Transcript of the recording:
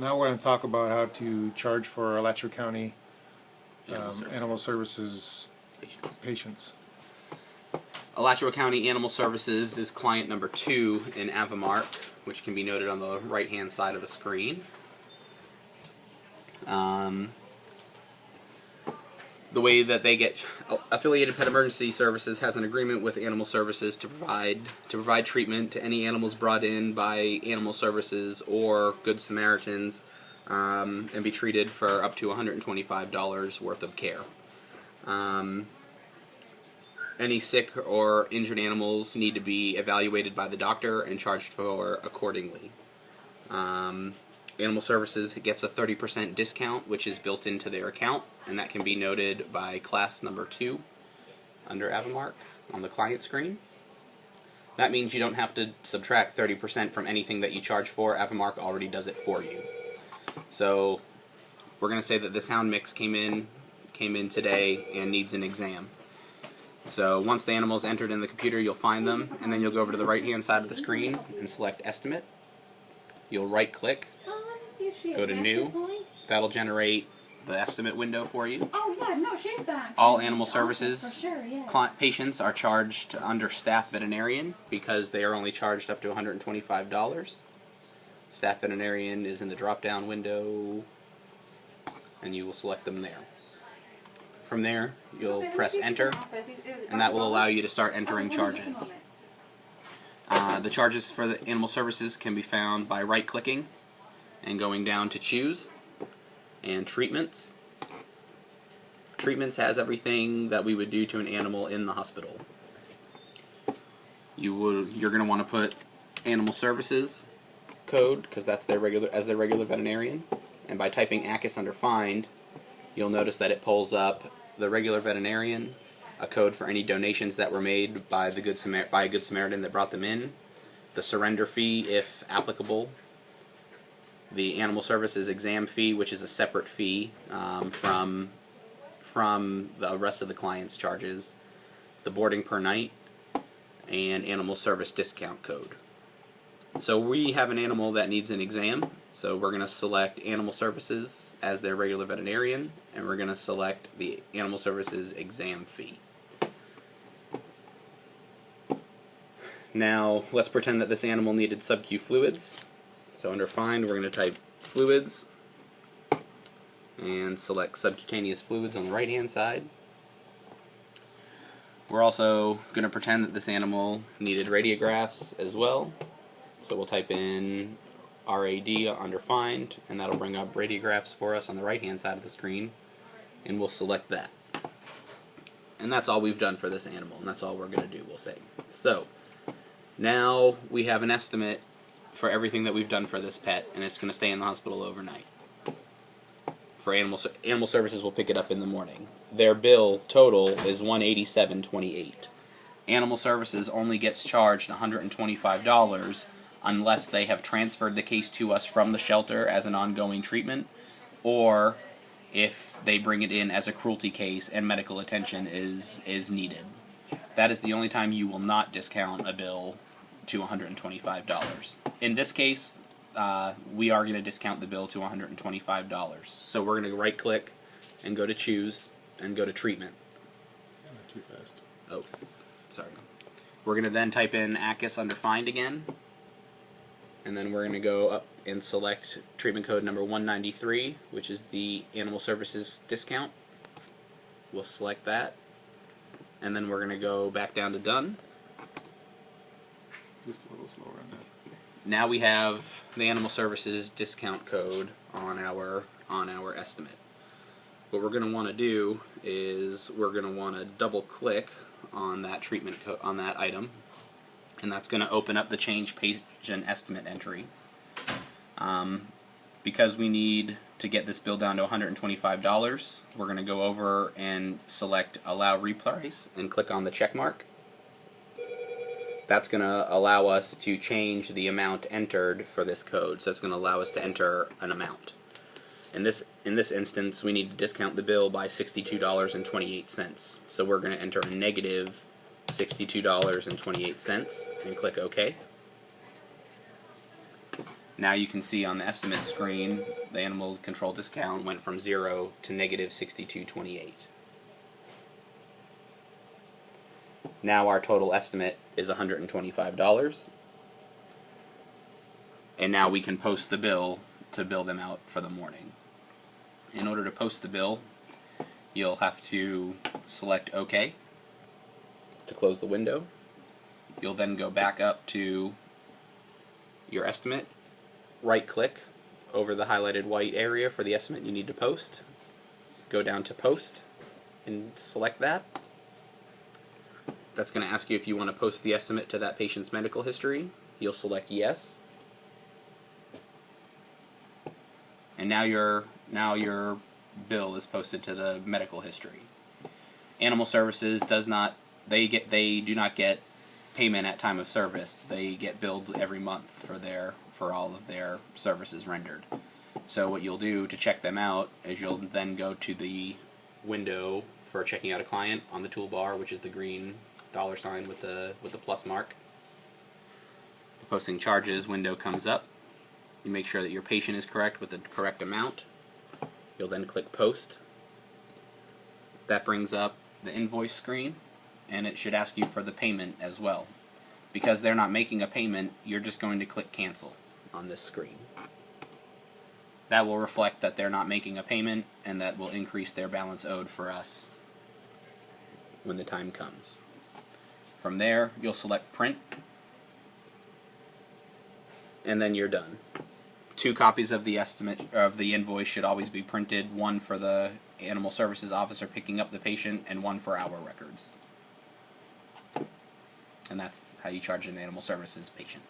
Now we're going to talk about how to charge for Alachua County Animal Services patients. Alachua County Animal Services is client number 2 in Avamark, which can be noted on the right-hand side of the screen. The way that they get Affiliated Pet Emergency Services has an agreement with Animal Services to provide treatment to any animals brought in by Animal Services or Good Samaritans, and be treated for up to $125 worth of care. Any sick or injured animals need to be evaluated by the doctor and charged for accordingly. Animal Services gets a 30% discount, which is built into their account, and that can be noted by class number 2 under Avamark on the client screen. That means you don't have to subtract 30% from anything that you charge for. Avamark already does it for you. So we're going to say that this hound mix came in today and needs an exam. So once the animal's entered in the computer, you'll find them, and then you'll go over to the right-hand side of the screen and select Estimate. You'll right-click, go to New. That'll generate the estimate window for you. Oh, yeah, no, she's back. All Animal Services for sure, yes. patients are charged under Staff Veterinarian because they are only charged up to $125. Staff Veterinarian is in the drop-down window, and you will select them there. From there, you'll press Enter, and that will allow you to start entering charges. The charges for the Animal Services can be found by right-clicking and going down to Choose, and Treatments. Treatments has everything that we would do to an animal in the hospital. You're going to want to put Animal Services code, because that's their regular veterinarian, and by typing ACAS under Find, you'll notice that it pulls up the regular veterinarian, a code for any donations that were made by a Good Samaritan that brought them in, the surrender fee if applicable, the Animal Services exam fee, which is a separate fee from the rest of the client's charges, the boarding per night, and Animal Service discount code. So we have an animal that needs an exam, so we're going to select Animal Services as their regular veterinarian, and we're going to select the Animal Services exam fee. Now, let's pretend that this animal needed sub-Q fluids. So under Find, we're going to type Fluids, and select Subcutaneous Fluids on the right-hand side. We're also going to pretend that this animal needed radiographs as well. So we'll type in RAD under Find, and that'll bring up radiographs for us on the right-hand side of the screen, and we'll select that. And that's all we've done for this animal, and that's all we're going to do, we'll say. So, now we have an estimate for everything that we've done for this pet, and it's going to stay in the hospital overnight. For Animal Services, will pick it up in the morning. Their bill total is $187.28. Animal Services only gets charged $125 unless they have transferred the case to us from the shelter as an ongoing treatment, or if they bring it in as a cruelty case and medical attention is needed. That is the only time you will not discount a bill to $125. In this case, we are going to discount the bill to $125. So we're going to right-click and go to Choose and go to Treatment. Not too fast. Oh, sorry. We're going to then type in ACAS under Find again, and then we're going to go up and select treatment code number 193, which is the Animal Services discount. We'll select that, and then we're going to go back down to Done. Just a little slower on that. Now we have the Animal Services discount code on our estimate. What we're going to want to do is we're going to want to double click on that on that item, and that's going to open up the change page and estimate entry. Because we need to get this bill down to $125, we're going to go over and select Allow Reprice and click on the check mark. That's going to allow us to change the amount entered for this code. So that's going to allow us to enter an amount. In this instance, we need to discount the bill by $62.28. So we're going to enter a negative $62.28 and click OK. Now you can see on the estimate screen, the animal control discount went from 0 to negative $62.28. Now our total estimate is $125. And now we can post the bill to bill them out for the morning. In order to post the bill, you'll have to select OK to close the window. You'll then go back up to your estimate, right-click over the highlighted white area for the estimate you need to post, go down to Post, and select that. That's going to ask you if you want to post the estimate to that patient's medical history. You'll select Yes. And now your bill is posted to the medical history. Animal Services do not get payment at time of service. They get billed every month for all of their services rendered. So what you'll do to check them out is you'll then go to the window for checking out a client on the toolbar, which is the green $sign with the plus mark. The posting charges window comes up. You make sure that your patient is correct with the correct amount. You'll then click Post. That brings up the invoice screen, and it should ask you for the payment as well. Because they're not making a payment, you're just going to click Cancel on this screen. That will reflect that they're not making a payment, and that will increase their balance owed for us when the time comes. From there, you'll select Print, and then you're done. 2 copies of the estimate of the invoice should always be printed, one for the Animal Services officer picking up the patient, and one for our records. And that's how you charge an Animal Services patient.